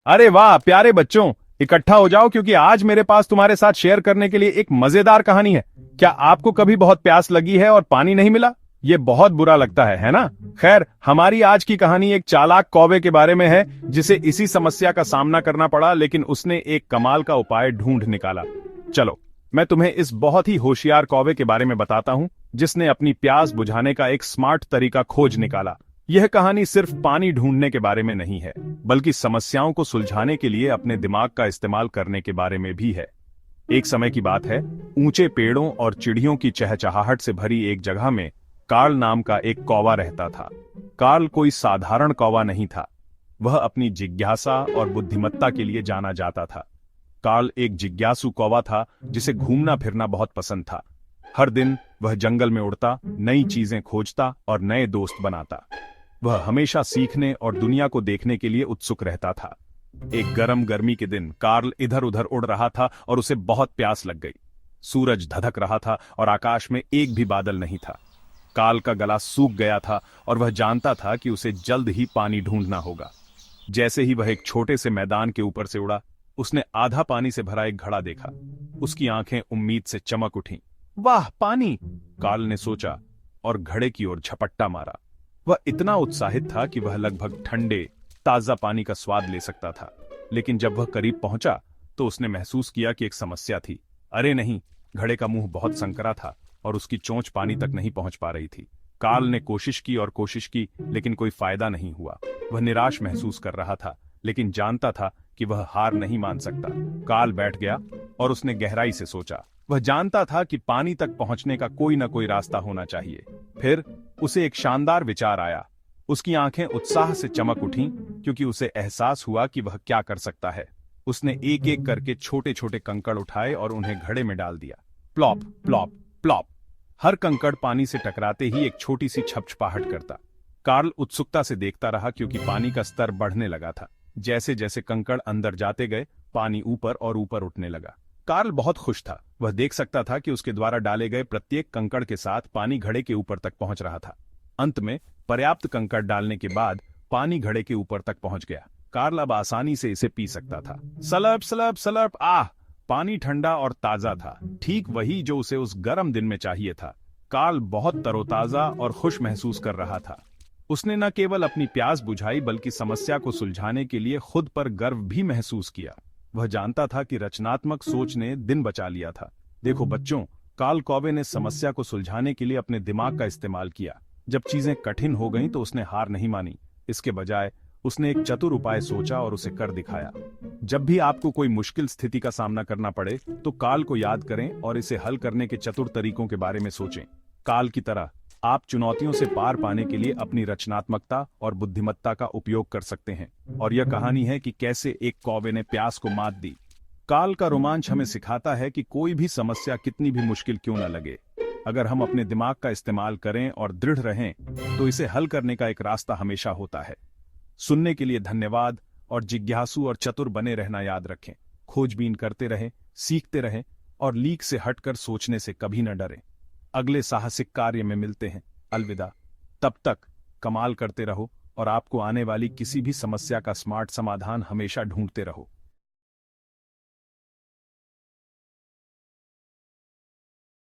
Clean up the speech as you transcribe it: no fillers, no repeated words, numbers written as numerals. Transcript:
अरे वाह प्यारे बच्चों, इकट्ठा हो जाओ क्योंकि आज मेरे पास तुम्हारे साथ शेयर करने के लिए एक मजेदार कहानी है। क्या आपको कभी बहुत प्यास लगी है और पानी नहीं मिला? ये बहुत बुरा लगता है ना? खैर, हमारी आज की कहानी एक चालाक कौवे के बारे में है जिसे इसी समस्या का सामना करना पड़ा, लेकिन उसने एक कमाल का उपाय ढूंढ निकाला। चलो, मैं तुम्हें इस बहुत ही होशियार कौवे के बारे में बताता हूं जिसने अपनी प्यास बुझाने का एक स्मार्ट तरीका खोज निकाला। यह कहानी सिर्फ पानी ढूंढने के बारे में नहीं है, बल्कि समस्याओं को सुलझाने के लिए अपने दिमाग का इस्तेमाल करने के बारे में भी है। एक समय की बात है, ऊंचे पेड़ों और चिड़ियों की चहचहाहट से भरी एक जगह में कार्ल नाम का एक कौवा रहता था। कार्ल कोई साधारण कौवा नहीं था। वह अपनी जिज्ञासा और बुद्धिमत्ता के लिए जाना जाता था। कार्ल एक जिज्ञासु कौवा था जिसे घूमना फिरना बहुत पसंद था। हर दिन वह जंगल में उड़ता, नई चीजें खोजता और नए दोस्त बनाता। वह हमेशा सीखने और दुनिया को देखने के लिए उत्सुक रहता था। एक गर्मी के दिन कार्ल इधर उधर उड़ रहा था और उसे बहुत प्यास लग गई। सूरज धधक रहा था और आकाश में एक भी बादल नहीं था। कार्ल का गला सूख गया था और वह जानता था कि उसे जल्द ही पानी ढूंढना होगा। जैसे ही वह एक छोटे से मैदान के ऊपर से उड़ा, उसने आधा पानी से भरा एक घड़ा देखा। उसकी आंखें उम्मीद से चमक उठीं। वाह, पानी! कार्ल ने सोचा और घड़े की ओर झपट्टा मारा। वह इतना उत्साहित था कि वह लगभग ठंडे ताजा पानी का स्वाद ले सकता था। लेकिन जब वह करीब पहुंचा तो उसने महसूस किया कि एक समस्या थी। अरे नहीं, घड़े का मुंह बहुत संकरा था और उसकी चोंच पानी तक नहीं पहुंच पा रही थी। कार्ल ने कोशिश की और कोशिश की, लेकिन कोई फायदा नहीं हुआ। वह निराश महसूस कर रहा था, लेकिन जानता था कि वह हार नहीं मान सकता। कार्ल बैठ गया और उसने गहराई से सोचा। वह जानता था कि पानी तक पहुंचने का कोई न कोई रास्ता होना चाहिए। फिर उसे एक शानदार विचार आया। उसकी आंखें उत्साह से चमक उठीं क्योंकि उसे एहसास हुआ कि वह क्या कर सकता है। उसने एक एक करके छोटे छोटे कंकड़ उठाए और उन्हें घड़े में डाल दिया। Plop plop plop. हर कंकड़ पानी से टकराते ही एक छोटी सी छपछपाहट करता। कार्ल उत्सुकता से देखता रहा क्योंकि पानी का स्तर बढ़ने लगा था। जैसे जैसे कंकड़ अंदर जाते गए, पानी ऊपर और ऊपर उठने लगा। कार्ल बहुत खुश था। वह देख सकता था कि उसके द्वारा डाले गए प्रत्येक कंकड़ के साथ पानी घड़े के ऊपर तक पहुंच रहा था। अंत में पर्याप्त कंकड़ डालने के बाद पानी घड़े के ऊपर तक पहुंच गया। कार्ल अब आसानी से इसे पी सकता था। Slurp slurp slurp. आह! पानी ठंडा और ताजा था, ठीक वही जो उसे उस गर्म दिन में चाहिए था। कार्ल बहुत तरोताजा और खुश महसूस कर रहा था। उसने न केवल अपनी प्यास बुझाई बल्कि समस्या को सुलझाने के लिए खुद पर गर्व भी महसूस किया। वह जानता था कि रचनात्मक सोच ने दिन बचा लिया था। देखो बच्चों, कार्ल कौवे ने समस्या को सुलझाने के लिए अपने दिमाग का इस्तेमाल किया। जब चीजें कठिन हो गईं तो उसने हार नहीं मानी। इसके बजाय उसने एक चतुर उपाय सोचा और उसे कर दिखाया। जब भी आपको कोई मुश्किल स्थिति का सामना करना पड़े तो कार्ल को याद करें और इसे हल करने के चतुर तरीकों के बारे में सोचें। कार्ल की तरह आप चुनौतियों से पार पाने के लिए अपनी रचनात्मकता और बुद्धिमत्ता का उपयोग कर सकते हैं। और यह कहानी है कि कैसे एक कौवे ने प्यास को मात दी। काल का रोमांच हमें सिखाता है कि कोई भी समस्या कितनी भी मुश्किल क्यों न लगे, अगर हम अपने दिमाग का इस्तेमाल करें और दृढ़ रहें तो इसे हल करने का एक रास्ता हमेशा होता है। सुनने के लिए धन्यवाद और जिज्ञासु और चतुर बने रहना याद रखें। खोजबीन करते रहें, सीखते रहें और लीक से हटकर सोचने से कभी न डरें। अगले साहसिक कार्य में मिलते हैं। अलविदा। तब तक कमाल करते रहो और आपको आने वाली किसी भी समस्या का स्मार्ट समाधान हमेशा ढूंढते रहो।